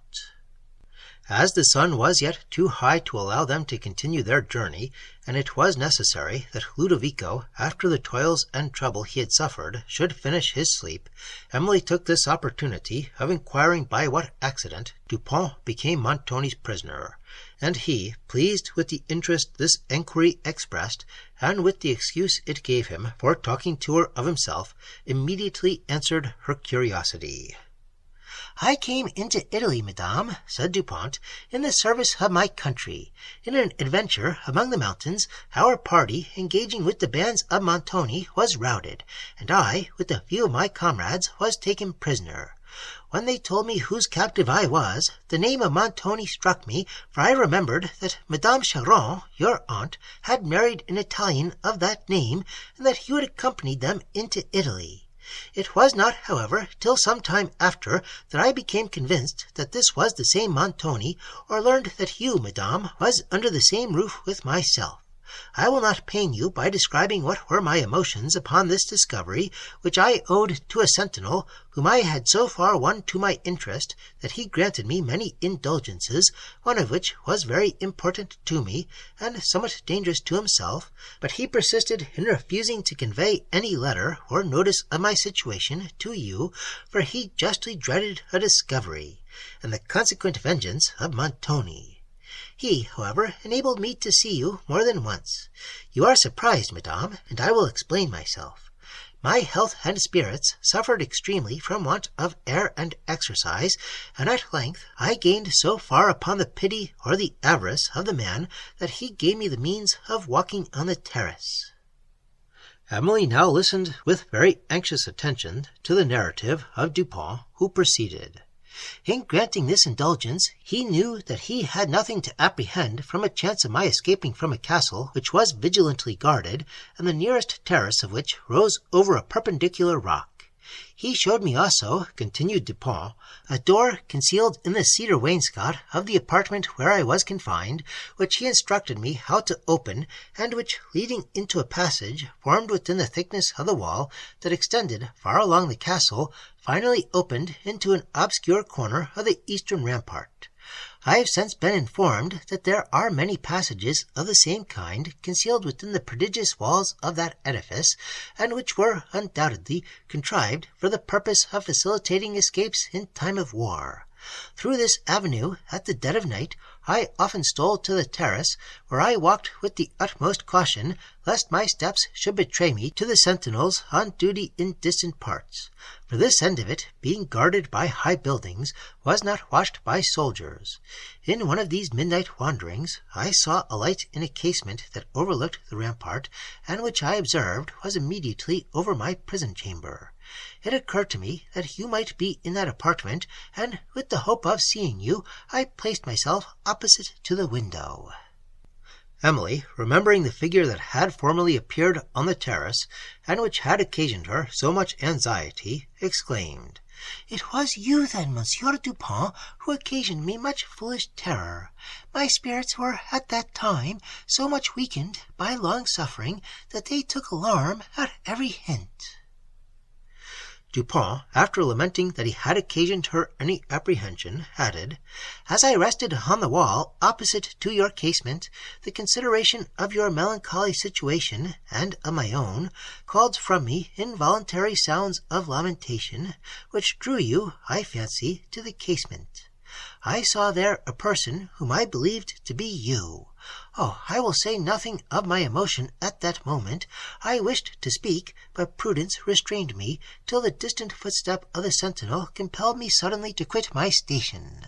As the sun was yet too high to allow them to continue their journey, and it was necessary that Ludovico, after the toils and trouble he had suffered, should finish his sleep, Emily took this opportunity of inquiring by what accident Dupin became Montoni's prisoner, and he, pleased with the interest this enquiry expressed, and with the excuse it gave him for talking to her of himself, immediately answered her curiosity. "I came into Italy, madame," said Dupont, "in the service of my country. In an adventure among the mountains, our party, engaging with the bands of Montoni, was routed, and I, with a few of my comrades, was taken prisoner. When they told me whose captive I was, the name of Montoni struck me, for I remembered that Madame Charron, your aunt, had married an Italian of that name, and that you had accompanied them into Italy. It was not, however, till some time after that I became convinced that this was the same Montoni, or learned that you, madame, was under the same roof with myself. I will not pain you by describing what were my emotions upon this discovery, which I owed to a sentinel, whom I had so far won to my interest that he granted me many indulgences, one of which was very important to me, and somewhat dangerous to himself, but he persisted in refusing to convey any letter or notice of my situation to you, for he justly dreaded a discovery, and the consequent vengeance of Montoni. He, however, enabled me to see you more than once. You are surprised, madame, and I will explain myself. My health and spirits suffered extremely from want of air and exercise, and at length I gained so far upon the pity or the avarice of the man that he gave me the means of walking on the terrace." Emily now listened with very anxious attention to the narrative of Dupin, who proceeded. In granting this indulgence, he knew that he had nothing to apprehend from a chance of my escaping from a castle which was vigilantly guarded, and the nearest terrace of which rose over a perpendicular rock. He showed me also, continued Dupin, a door concealed in the cedar wainscot of the apartment where I was confined, which he instructed me how to open, and which, leading into a passage formed within the thickness of the wall that extended far along the castle, finally opened into an obscure corner of the eastern rampart. I have since been informed that there are many passages of the same kind concealed within the prodigious walls of that edifice, and which were undoubtedly contrived for the purpose of facilitating escapes in time of war. Through this avenue, at the dead of night, I often stole to the terrace, where I walked with the utmost caution, lest my steps should betray me to the sentinels on duty in distant parts, for this end of it, being guarded by high buildings, was not watched by soldiers. In one of these midnight wanderings, I saw a light in a casement that overlooked the rampart, and which I observed was immediately over my prison chamber. It occurred to me that you might be in that apartment, and with the hope of seeing you, I placed myself opposite to the window." Emily, remembering the figure that had formerly appeared on the terrace, and which had occasioned her so much anxiety, exclaimed, "It was you, then, Monsieur Dupin, who occasioned me much foolish terror. My spirits were at that time so much weakened by long suffering that they took alarm at every hint." Dupin, after lamenting that he had occasioned her any apprehension, added, "As I rested on the wall opposite to your casement, the consideration of your melancholy situation, and of my own, called from me involuntary sounds of lamentation, which drew you, I fancy, to the casement. I saw there a person whom I believed to be you. Oh, I will say nothing of my emotion at that moment. I wished to speak, but prudence restrained me, till the distant footstep of the sentinel compelled me suddenly to quit my station.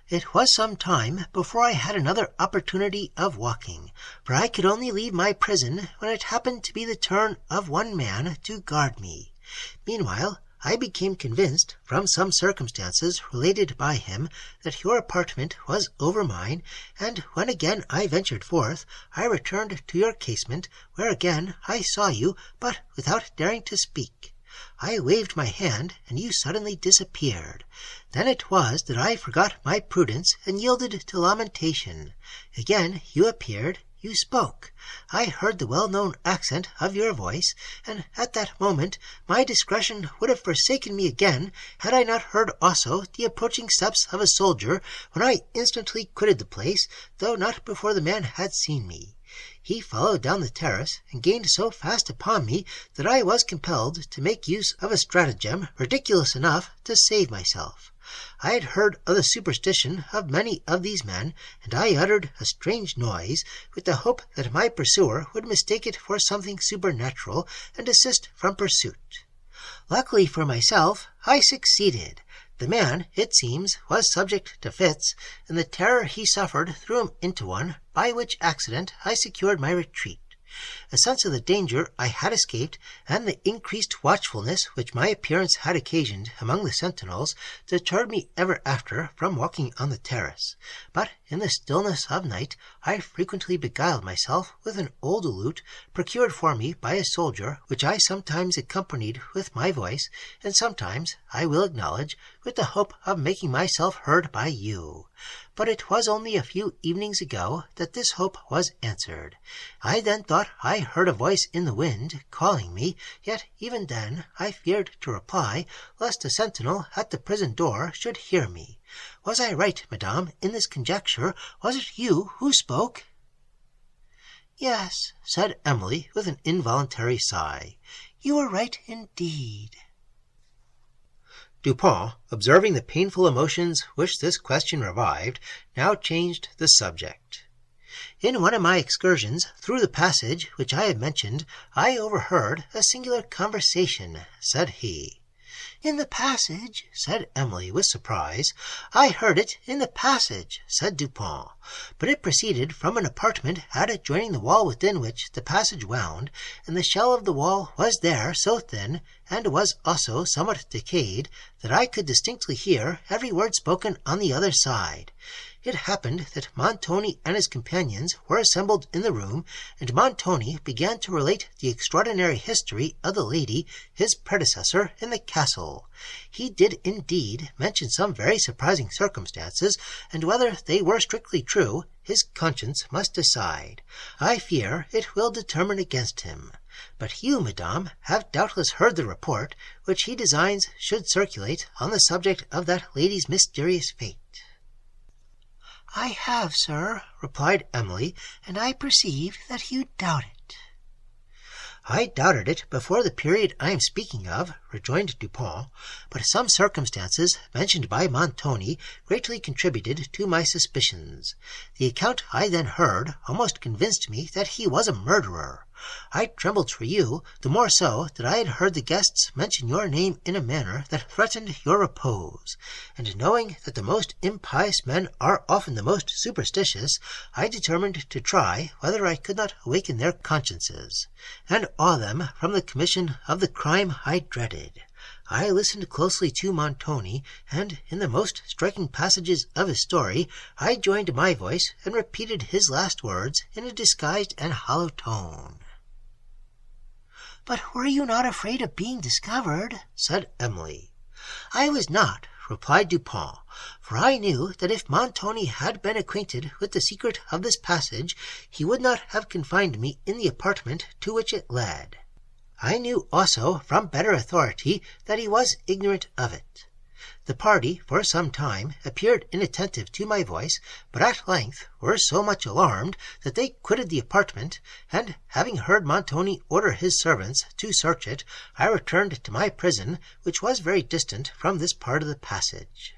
It was some time before I had another opportunity of walking, for I could only leave my prison when it happened to be the turn of one man to guard me. Meanwhile, I became convinced, from some circumstances related by him, that your apartment was over mine, and when again I ventured forth, I returned to your casement, where again I saw you, but without daring to speak. I waved my hand, and you suddenly disappeared. Then it was that I forgot my prudence and yielded to lamentation. Again you appeared. You spoke. I heard the well-known accent of your voice, and at that moment my discretion would have forsaken me again, had I not heard also the approaching steps of a soldier, when I instantly quitted the place, though not before the man had seen me. He followed down the terrace, and gained so fast upon me that I was compelled to make use of a stratagem ridiculous enough to save myself. I had heard of the superstition of many of these men, and I uttered a strange noise, with the hope that my pursuer would mistake it for something supernatural, and desist from pursuit. Luckily for myself, I succeeded. The man, it seems, was subject to fits, and the terror he suffered threw him into one, by which accident I secured my retreat. A sense of the danger I had escaped, and the increased watchfulness which my appearance had occasioned among the sentinels, deterred me ever after from walking on the terrace. But in the stillness of night I frequently beguiled myself with an old lute procured for me by a soldier, which I sometimes accompanied with my voice, and sometimes, I will acknowledge, with the hope of making myself heard by you. But it was only a few evenings ago that this hope was answered. I then thought I heard a voice in the wind calling me, yet even then I feared to reply, lest a sentinel at the prison door should hear me. Was I right, madame, in this conjecture? Was it you who spoke?" "Yes," said Emily, with an involuntary sigh. "You were right indeed." Dupin, observing the painful emotions which this question revived, now changed the subject. "In one of my excursions through the passage which I have mentioned, I overheard a singular conversation," said he. "In the passage?" said Emily, with surprise. "I heard it in the passage," said Dupin, "but it proceeded from an apartment adjoining the wall within which the passage wound, and the shell of the wall was there so thin, and was also somewhat decayed, that I could distinctly hear every word spoken on the other side. It happened that Montoni and his companions were assembled in the room, and Montoni began to relate the extraordinary history of the lady, his predecessor in the castle. He did indeed mention some very surprising circumstances, and whether they were strictly true, his conscience must decide. I fear it will determine against him. But you, madame, have doubtless heard the report which he designs should circulate on the subject of that lady's mysterious fate." "I have, sir," replied Emily, "and I perceive that you doubt it." "I doubted it before the period I am speaking of," rejoined Dupin, "but some circumstances mentioned by Montoni greatly contributed to my suspicions. The account I then heard almost convinced me that he was a murderer. I trembled for you, the more so that I had heard the guests mention your name in a manner that threatened your repose, and knowing that the most impious men are often the most superstitious, I determined to try whether I could not awaken their consciences, and awe them from the commission of the crime I dreaded. I listened closely to Montoni, and in the most striking passages of his story I joined my voice and repeated his last words in a disguised and hollow tone." "But were you not afraid of being discovered?" said Emily. "I was not," replied Dupin, "for I knew that if Montoni had been acquainted with the secret of this passage, he would not have confined me in the apartment to which it led. I knew also from better authority that he was ignorant of it. The party for some time appeared inattentive to my voice, but at length were so much alarmed that they quitted the apartment, and having heard Montoni order his servants to search it, I returned to my prison, which was very distant from this part of the passage."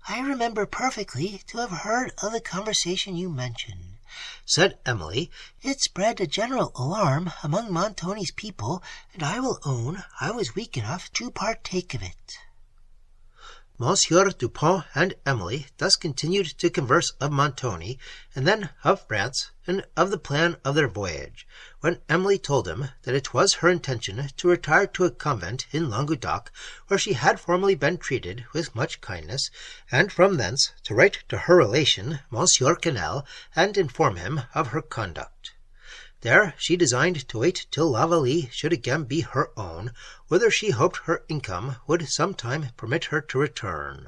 "I remember perfectly to have heard of the conversation you mention," said Emily. "It spread a general alarm among Montoni's people, and I will own I was weak enough to partake of it." Monsieur Dupin and Emily thus continued to converse of Montoni, and then of France, and of the plan of their voyage, when Emily told him that it was her intention to retire to a convent in Languedoc, where she had formerly been treated with much kindness, and from thence to write to her relation, Monsieur Quesnel, and inform him of her conduct. There she designed to wait till La Vallée should again be her own, whither she hoped her income would some time permit her to return.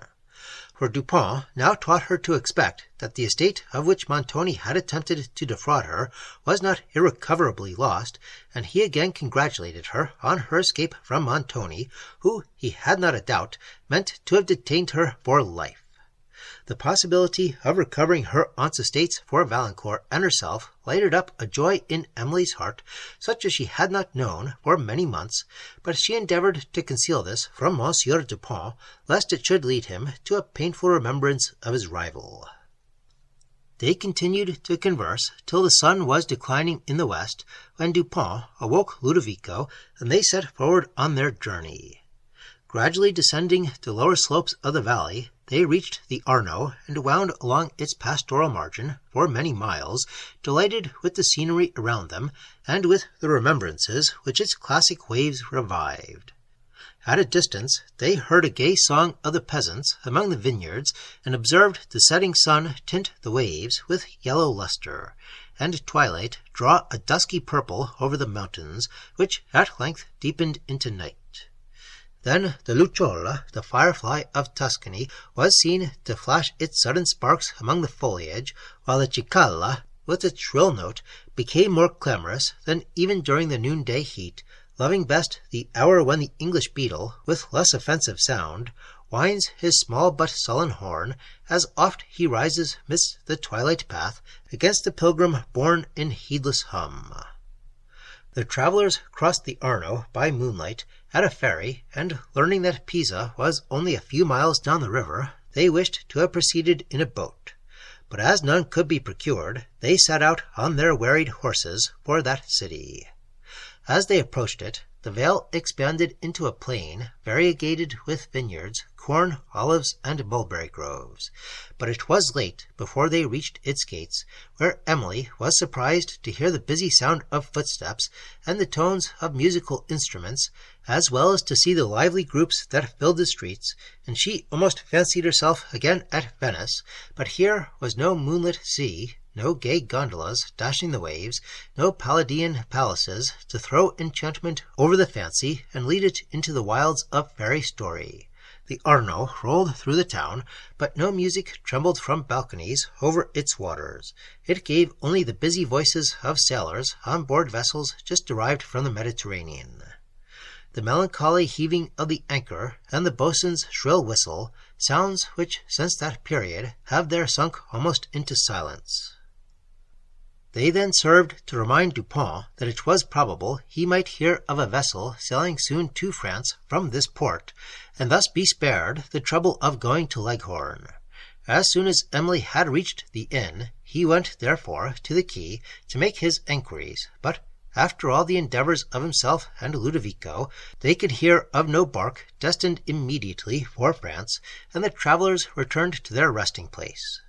For Dupin now taught her to expect that the estate of which Montoni had attempted to defraud her was not irrecoverably lost, and he again congratulated her on her escape from Montoni, who, he had not a doubt, meant to have detained her for life. The possibility of recovering her aunt's estates for Valancourt and herself lighted up a joy in Emily's heart, such as she had not known for many months, but she endeavoured to conceal this from Monsieur Dupin, lest it should lead him to a painful remembrance of his rival. They continued to converse till the sun was declining in the west, when Dupin awoke Ludovico, and they set forward on their journey. Gradually descending the lower slopes of the valley, they reached the Arno, and wound along its pastoral margin for many miles, delighted with the scenery around them, and with the remembrances which its classic waves revived. At a distance they heard a gay song of the peasants among the vineyards, and observed the setting sun tint the waves with yellow lustre, and twilight draw a dusky purple over the mountains, which at length deepened into night. Then the lucciola, the firefly of Tuscany, was seen to flash its sudden sparks among the foliage, while the cicala, with its shrill note, became more clamorous than even during the noonday heat, loving best the hour when the English beetle, with less offensive sound, winds his small but sullen horn, as oft he rises midst the twilight path, against the pilgrim borne in heedless hum. The travellers crossed the Arno by moonlight at a ferry, and learning that Pisa was only a few miles down the river, they wished to have proceeded in a boat. But as none could be procured, they set out on their wearied horses for that city. As they approached it, the vale expanded into a plain variegated with vineyards, corn, olives, and mulberry groves. But it was late before they reached its gates, where Emily was surprised to hear the busy sound of footsteps and the tones of musical instruments, as well as to see the lively groups that filled the streets, and she almost fancied herself again at Venice. But here was no moonlit sea, no gay gondolas dashing the waves, no Palladian palaces to throw enchantment over the fancy and lead it into the wilds of fairy story. The Arno rolled through the town, but no music trembled from balconies over its waters. It gave only the busy voices of sailors on board vessels just arrived from the Mediterranean. The melancholy heaving of the anchor and the boatswain's shrill whistle, sounds which since that period have there sunk almost into silence. They then served to remind Dupont that it was probable he might hear of a vessel sailing soon to France from this port, and thus be spared the trouble of going to Leghorn. As soon as Emily had reached the inn, he went therefore to the quay to make his enquiries, but after all the endeavours of himself and Ludovico, they could hear of no bark destined immediately for France, and the travellers returned to their resting-place.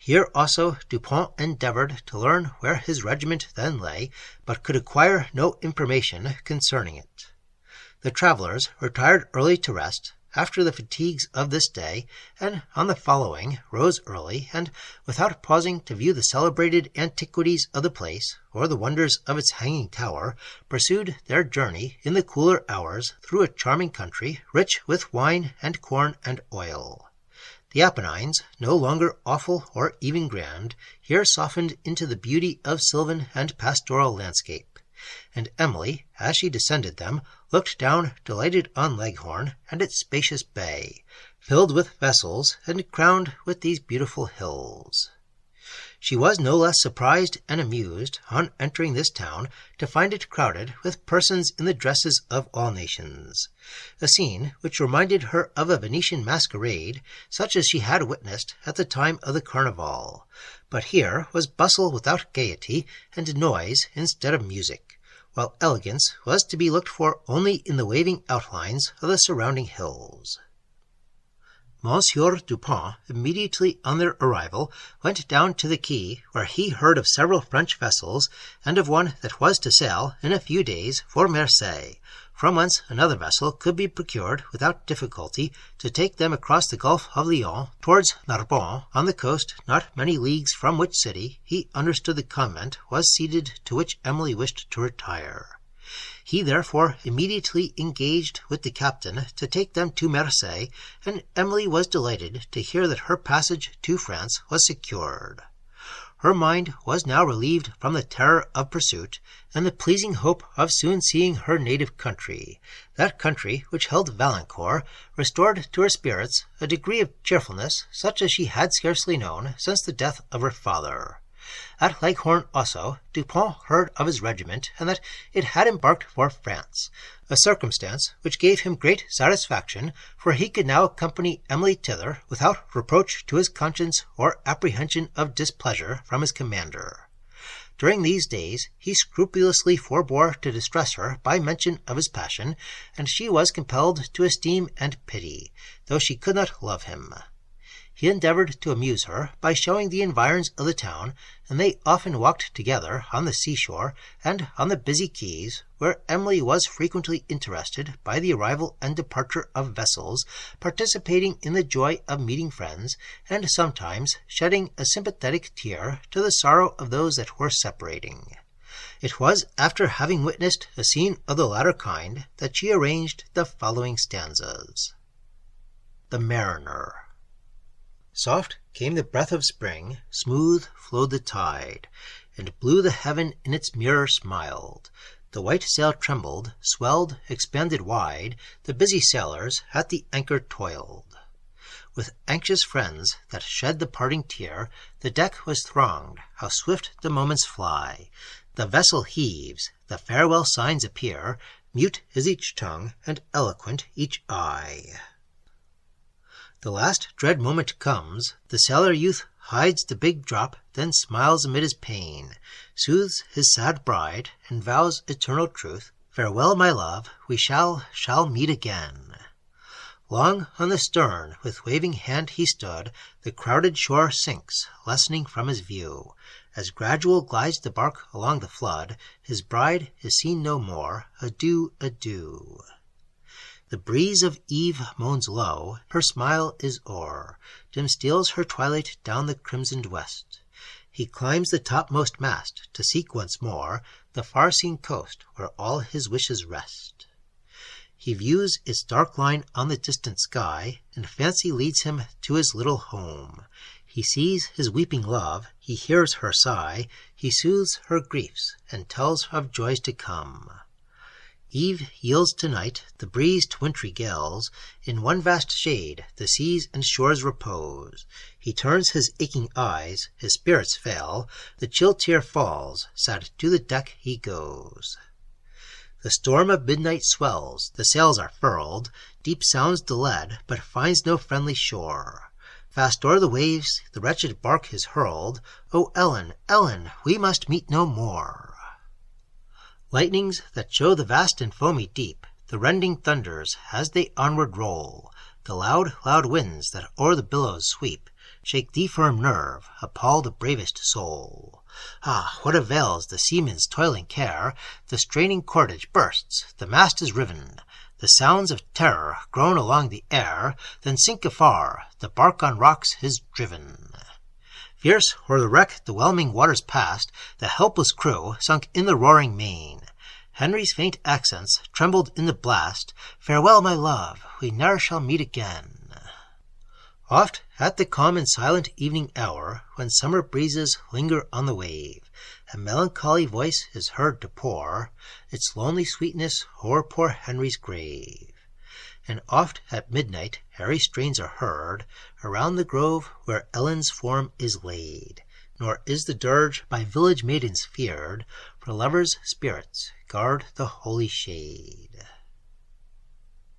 Here also Dupont endeavoured to learn where his regiment then lay, but could acquire no information concerning it. The travellers retired early to rest, after the fatigues of this day, and on the following rose early, and, without pausing to view the celebrated antiquities of the place, or the wonders of its hanging tower, pursued their journey in the cooler hours through a charming country, rich with wine and corn and oil. The Apennines, no longer awful or even grand, here softened into the beauty of sylvan and pastoral landscape, and Emily, as she descended them, looked down delighted on Leghorn and its spacious bay, filled with vessels and crowned with these beautiful hills. She was no less surprised and amused, on entering this town, to find it crowded with persons in the dresses of all nations, a scene which reminded her of a Venetian masquerade, such as she had witnessed at the time of the Carnival. But here was bustle without gaiety, and noise instead of music, while elegance was to be looked for only in the waving outlines of the surrounding hills. Monsieur Dupont, immediately on their arrival, went down to the quay, where he heard of several French vessels, and of one that was to sail in a few days for Marseilles, from whence another vessel could be procured without difficulty to take them across the Gulf of Lyons towards Narbonne, on the coast, not many leagues from which city he understood the convent was seated to which Emily wished to retire. He therefore immediately engaged with the captain to take them to Marseilles, and Emily was delighted to hear that her passage to France was secured. Her mind was now relieved from the terror of pursuit, and the pleasing hope of soon seeing her native country, that country which held Valancourt, restored to her spirits a degree of cheerfulness such as she had scarcely known since the death of her father. At Leghorn also, Dupont heard of his regiment, and that it had embarked for France, a circumstance which gave him great satisfaction, for he could now accompany Emily thither without reproach to his conscience or apprehension of displeasure from his commander. During these days he scrupulously forbore to distress her by mention of his passion, and she was compelled to esteem and pity, though she could not love him. He endeavoured to amuse her by showing the environs of the town, and they often walked together on the seashore and on the busy quays, where Emily was frequently interested by the arrival and departure of vessels, participating in the joy of meeting friends, and sometimes shedding a sympathetic tear to the sorrow of those that were separating. It was after having witnessed a scene of the latter kind that she arranged the following stanzas. The Mariner. Soft came the breath of spring, smooth flowed the tide, and blue the heaven in its mirror smiled. The white sail trembled, swelled, expanded wide, the busy sailors at the anchor toiled. With anxious friends that shed the parting tear, the deck was thronged, how swift the moments fly! The vessel heaves, the farewell signs appear, mute is each tongue, and eloquent each eye. The last dread moment comes, the sailor youth hides the big drop, then smiles amid his pain, soothes his sad bride, and vows eternal truth. Farewell, my love, we shall meet again. Long on the stern, with waving hand he stood, the crowded shore sinks, lessening from his view. As gradual glides the bark along the flood, his bride is seen no more. Adieu, adieu. The breeze of eve moans low, her smile is o'er, dim steals her twilight down the crimsoned west. He climbs the topmost mast, to seek once more the far-seen coast where all his wishes rest. He views its dark line on the distant sky, and fancy leads him to his little home. He sees his weeping love, he hears her sigh, he soothes her griefs, and tells of joys to come. Eve yields to night, the breeze to wintry gales, in one vast shade the seas and shores repose. He turns his aching eyes, his spirits fail, the chill tear falls, sad to the deck he goes. The storm of midnight swells, the sails are furled, deep sounds the lead, but finds no friendly shore. Fast o'er the waves the wretched bark is hurled, O Ellen, Ellen, we must meet no more. Lightnings that show the vast and foamy deep, the rending thunders as they onward roll, the loud, loud winds that o'er the billows sweep, shake the firm nerve, appall the bravest soul. Ah, what avails the seaman's toiling care? The straining cordage bursts, the mast is riven, the sounds of terror groan along the air, then sink afar, the bark on rocks is driven. Fierce o'er the wreck the whelming waters passed, the helpless crew sunk in the roaring main. Henry's faint accents trembled in the blast, Farewell, my love, we ne'er shall meet again. Oft at the calm and silent evening hour, when summer breezes linger on the wave, a melancholy voice is heard to pour its lonely sweetness o'er poor Henry's grave. And oft at midnight airy strains are heard around the grove where Ellen's form is laid, nor is the dirge by village maidens feared, for lovers' spirits guard the holy shade.